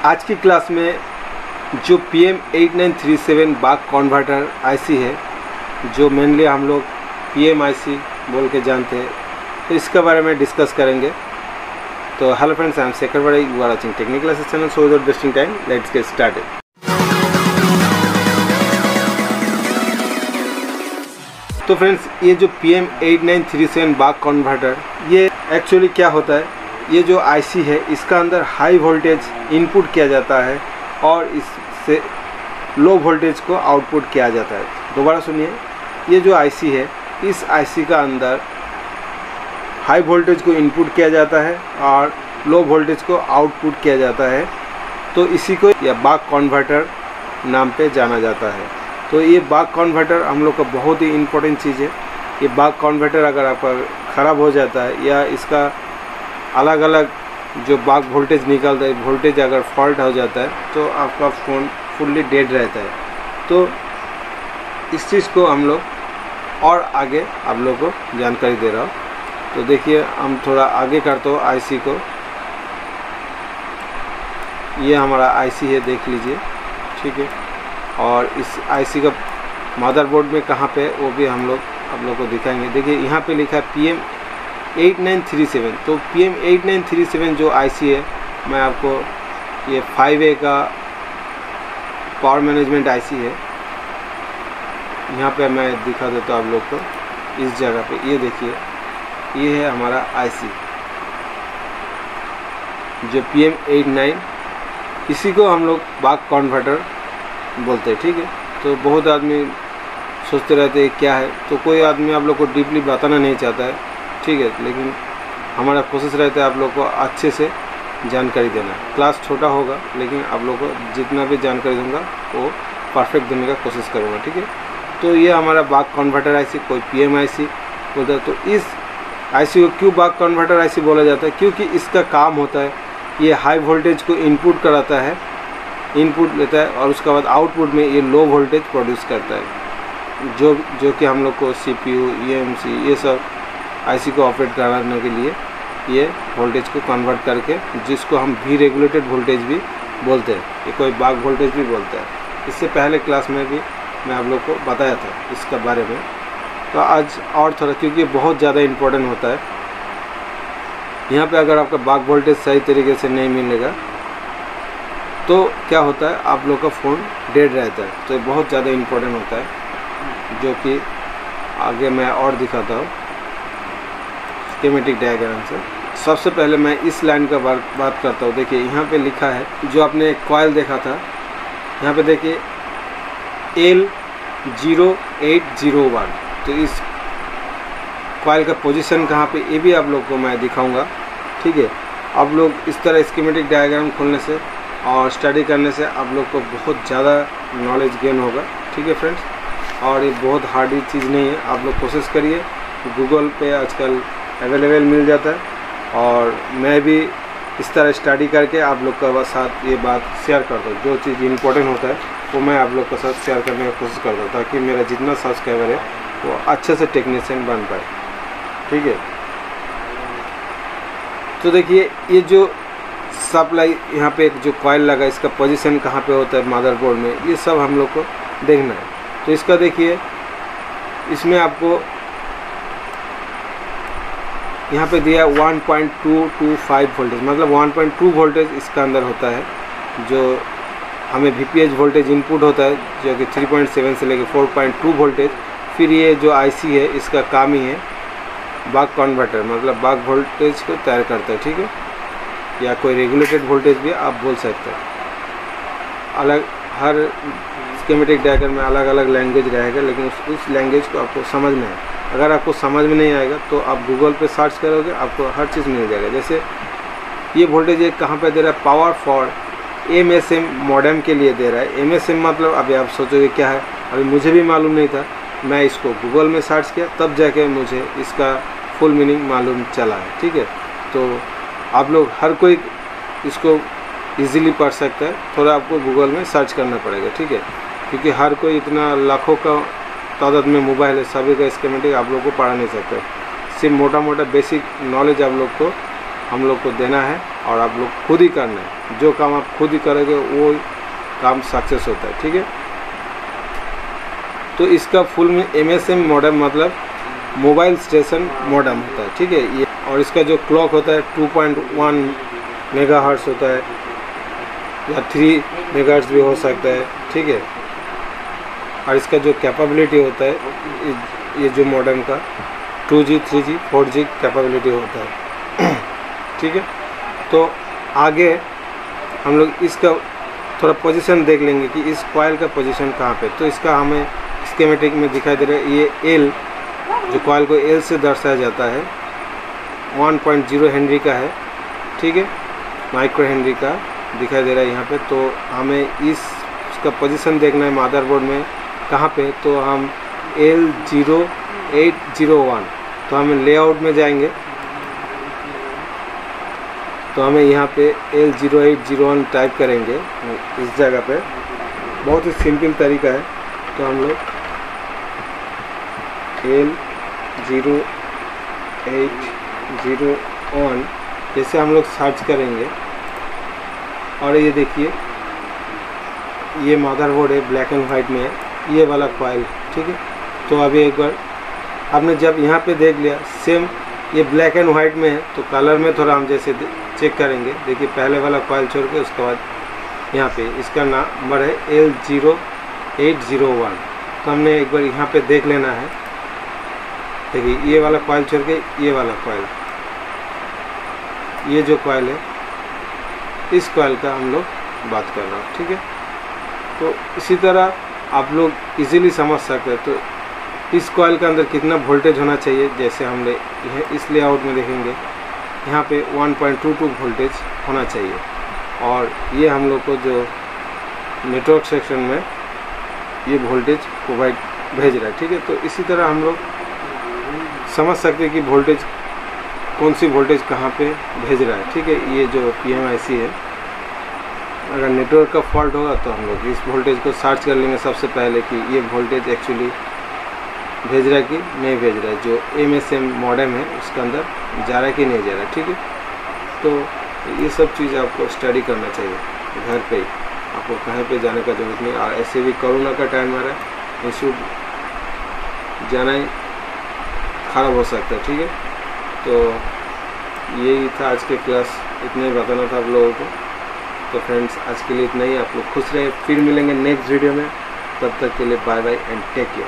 आज की क्लास में जो PM8937 बक कन्वर्टर आईसी है, जो मेनली हम लोग PM आईसी बोल के जानते हैं, तो इसके बारे में डिस्कस करेंगे। तो hello friends, I am Shekhar Bade, you are watching technical classes channel. So without wasting time, let's get started. तो फ्रेंड्स, ये जो PM8937 बक कन्वर्टर, ये एक्चुअली क्या होता है, ये जो आईसी है इसका अंदर हाई वोल्टेज इनपुट किया जाता है और इससे लो वोल्टेज को आउटपुट किया जाता है। दोबारा सुनिए, ये जो आईसी है, इस आईसी का अंदर हाई वोल्टेज को इनपुट किया जाता है और लो वोल्टेज को आउटपुट किया जाता है। तो इसी को या बक कन्वर्टर नाम पे जाना जाता है। तो ये बक कन्वर्टर हम लोग का बहुत ही इम्पोर्टेंट चीज़ है। ये बक कन्वर्टर अगर आपका ख़राब हो जाता है या इसका अलग अलग जो बक वोल्टेज निकलता है, वोल्टेज अगर फॉल्ट हो जाता है तो आपका फ़ोन फुल्ली डेड रहता है। तो इस चीज़ को हम लोग और आगे आप लोग को जानकारी दे रहा हूँ। तो देखिए, हम थोड़ा आगे करते हो आईसी को। ये हमारा आईसी है, देख लीजिए, ठीक है। और इस आईसी का मदरबोर्ड में कहाँ पे, वो भी हम लोग आप लोग को दिखाएंगे। देखिए, यहाँ पे लिखा है PM8937। तो PM8937 जो आईसी है, मैं आपको ये 5A का पावर मैनेजमेंट आईसी है, यहाँ पे मैं दिखा देता हूँ आप लोग को। इस जगह पे ये देखिए, ये है हमारा आईसी जो PM89, इसी को हम लोग बक कन्वर्टर बोलते हैं, ठीक है। तो बहुत आदमी सोचते रहते हैं क्या है, तो कोई आदमी आप लोग को डीपली बताना नहीं चाहता है, ठीक है। लेकिन हमारा कोशिश रहता है आप लोग को अच्छे से जानकारी देना। क्लास छोटा होगा, लेकिन आप लोग को जितना भी जानकारी दूंगा वो परफेक्ट देने का कोशिश करूँगा, ठीक है। तो ये हमारा बक कन्वर्टर आईसी, कोई PM आईसी बोलता है। तो इस आईसी को क्यों बक कन्वर्टर आईसी बोला जाता है? क्योंकि इसका काम होता है, ये हाई वोल्टेज को इनपुट कराता है, इनपुट लेता है और उसके बाद आउटपुट में ये लो वोल्टेज प्रोड्यूस करता है, जो कि हम लोग को CPU, EMC ये सब आईसी को ऑपरेट कराने के लिए ये वोल्टेज को कन्वर्ट करके, जिसको हम भी रेगुलेटेड वोल्टेज भी बोलते हैं, ये कोई बक वोल्टेज भी बोलता है। इससे पहले क्लास में भी मैं आप लोग को बताया था इसका बारे में। तो आज और थोड़ा, क्योंकि बहुत ज़्यादा इम्पोर्टेंट होता है। यहाँ पे अगर आपका बक वोल्टेज सही तरीके से नहीं मिलेगा तो क्या होता है, आप लोग का फ़ोन डेड रहता है। तो ये बहुत ज़्यादा इम्पोर्टेंट होता है, जो कि आगे मैं और दिखाता हूँ स्कीमेटिक डायग्राम से। सबसे पहले मैं इस लाइन का बात करता हूँ। देखिए, यहाँ पे लिखा है, जो आपने कॉइल देखा था, यहाँ पे देखिए L0801। तो इस कॉइल का पोजीशन कहाँ पे, ये भी आप लोग को मैं दिखाऊंगा, ठीक है। आप लोग इस तरह स्कीमेटिक डायग्राम खोलने से और स्टडी करने से आप लोग को बहुत ज़्यादा नॉलेज गेन होगा, ठीक है फ्रेंड्स। और ये बहुत हार्ड चीज़ नहीं है, आप लोग कोशिश करिए। गूगल पे आजकल अवेलेबल मिल जाता है और मैं भी इस तरह स्टडी करके आप लोग का साथ ये बात शेयर करता हूँ। जो चीज़ इम्पोर्टेंट होता है वो मैं आप लोग के साथ शेयर करने की कोशिश करता हूँ, ताकि मेरा जितना सब्सक्राइबर है वो अच्छे से टेक्नीशियन बन पाए, ठीक है। तो देखिए, ये जो सप्लाई यहाँ पे एक जो कॉइल लगा, इसका पोजीशन कहाँ पे होता है मदरबोर्ड में, ये सब हम लोग को देखना है। तो इसका देखिए, इसमें आपको यहाँ पे दिया 1.225 वोल्टेज, मतलब 1.2 वोल्टेज इसका अंदर होता है। जो हमें VPH वोल्टेज इनपुट होता है, जो कि 3.7 से लेकर 4.2 वोल्टेज। फिर ये जो आईसी है, इसका काम ही है बक कन्वर्टर, मतलब बक वोल्टेज को तैयार करता है, ठीक है। या कोई रेगुलेटेड वोल्टेज भी आप बोल सकते हैं। अलग हर स्कीमेटिक डायग्राम में अलग अलग लैंग्वेज रहेगा, लेकिन उस लैंग्वेज को आपको समझना है। अगर आपको समझ में नहीं आएगा तो आप गूगल पे सर्च करोगे, आपको हर चीज़ मिल जाएगा। जैसे ये वोल्टेज ये कहाँ पे दे रहा है, पावर फॉर MSM मॉडेम के लिए दे रहा है। MSM मतलब, अभी आप सोचोगे क्या है, अभी मुझे भी मालूम नहीं था। मैं इसको गूगल में सर्च किया, तब जाके मुझे इसका फुल मीनिंग मालूम चला है, ठीक है। तो आप लोग हर कोई इसको ईजिली पढ़ सकता है, थोड़ा आपको गूगल में सर्च करना पड़ेगा, ठीक है। क्योंकि हर कोई इतना लाखों का तादाद में मोबाइल है, सभी का स्कीमेटिक आप लोग को पढ़ा नहीं सकता। सिर्फ मोटा मोटा बेसिक नॉलेज आप लोग को हम लोग को देना है और आप लोग खुद ही करना है। जो काम आप खुद ही करोगे वो काम सक्सेस होता है, ठीक है। तो इसका फुल में MSM मॉडेम मतलब मोबाइल स्टेशन मॉडेम होता है, ठीक है ये। और इसका जो क्लॉक होता है 2.1 मेगाहर्ट्ज़ होता है या 3 मेगाहर्ट्ज़ भी हो सकता है, ठीक है। और इसका जो कैपेबिलिटी होता है ये जो मॉडेम का 2G 3G 4G कैपेबिलिटी होता है, ठीक है। तो आगे हम लोग इसका थोड़ा पोजीशन देख लेंगे कि इस कॉइल का पोजीशन कहाँ पे। तो इसका हमें स्कीमेटिक में दिखाई दे रहा है, ये L जो कॉइल को L से दर्शाया जाता है 1.0 हेनरी का है, ठीक है, माइक्रो हेनरी का दिखाई दे रहा है यहाँ पे। तो हमें इसका पोजीशन देखना है मदरबोर्ड में कहाँ पे। तो हम L0801, तो हमें लेआउट में जाएंगे तो हमें यहाँ पे L0801 टाइप करेंगे इस जगह पे। बहुत ही सिंपल तरीका है। तो हम लोग L0801 जैसे हम लोग सर्च करेंगे और ये देखिए ये मदरबोर्ड है, ब्लैक एंड वाइट में है, ये वाला कॉइल, ठीक है। तो अभी एक बार आपने जब यहाँ पे देख लिया सेम ये ब्लैक एंड वाइट में है, तो कलर में थोड़ा हम जैसे चेक करेंगे। देखिए पहले वाला कॉइल छोड़ के उसके बाद यहाँ पे इसका नंबर है L0801। तो हमने एक बार यहाँ पे देख लेना है। देखिए ये वाला कॉइल छोड़ के ये वाला कॉइल, ये जो कॉइल है इस कॉइल का हम लोग बात कर रहे हैं, ठीक है। तो इसी तरह आप लोग इजीली समझ सकते हैं। तो इस कॉइल के अंदर कितना वोल्टेज होना चाहिए, जैसे हम इस लेआउट में देखेंगे यहाँ पे 1.22 वोल्टेज होना चाहिए। और ये हम लोग को जो नेटवर्क सेक्शन में ये वोल्टेज प्रोवाइड भेज रहा है, ठीक है। तो इसी तरह हम लोग समझ सकते हैं कि वोल्टेज कौन सी वोल्टेज कहाँ पे भेज रहा है, ठीक है। ये जो PMIC है, अगर नेटवर्क का फॉल्ट होगा तो हम लोग इस वोल्टेज को सर्च कर लेंगे सबसे पहले कि ये वोल्टेज एक्चुअली भेज रहा है कि नहीं भेज रहा है, जो MSM मॉडेम है उसके अंदर जा रहा है कि नहीं जा रहा है, ठीक है। तो ये सब चीज़ आपको स्टडी करना चाहिए घर पे ही, आपको कहीं पे जाने का जरूरत नहीं। और ऐसे भी कोरोना का टाइम आ रहा है, इंस्टीट्यूट जाना ही खराब हो सकता है, ठीक है। तो यही था आज के क्लास, इतना ही बताना था आप लोगों को। तो फ्रेंड्स आज के लिए इतना ही। आप लोग खुश रहे, फिर मिलेंगे नेक्स्ट वीडियो में। तब तक के लिए bye bye and take care.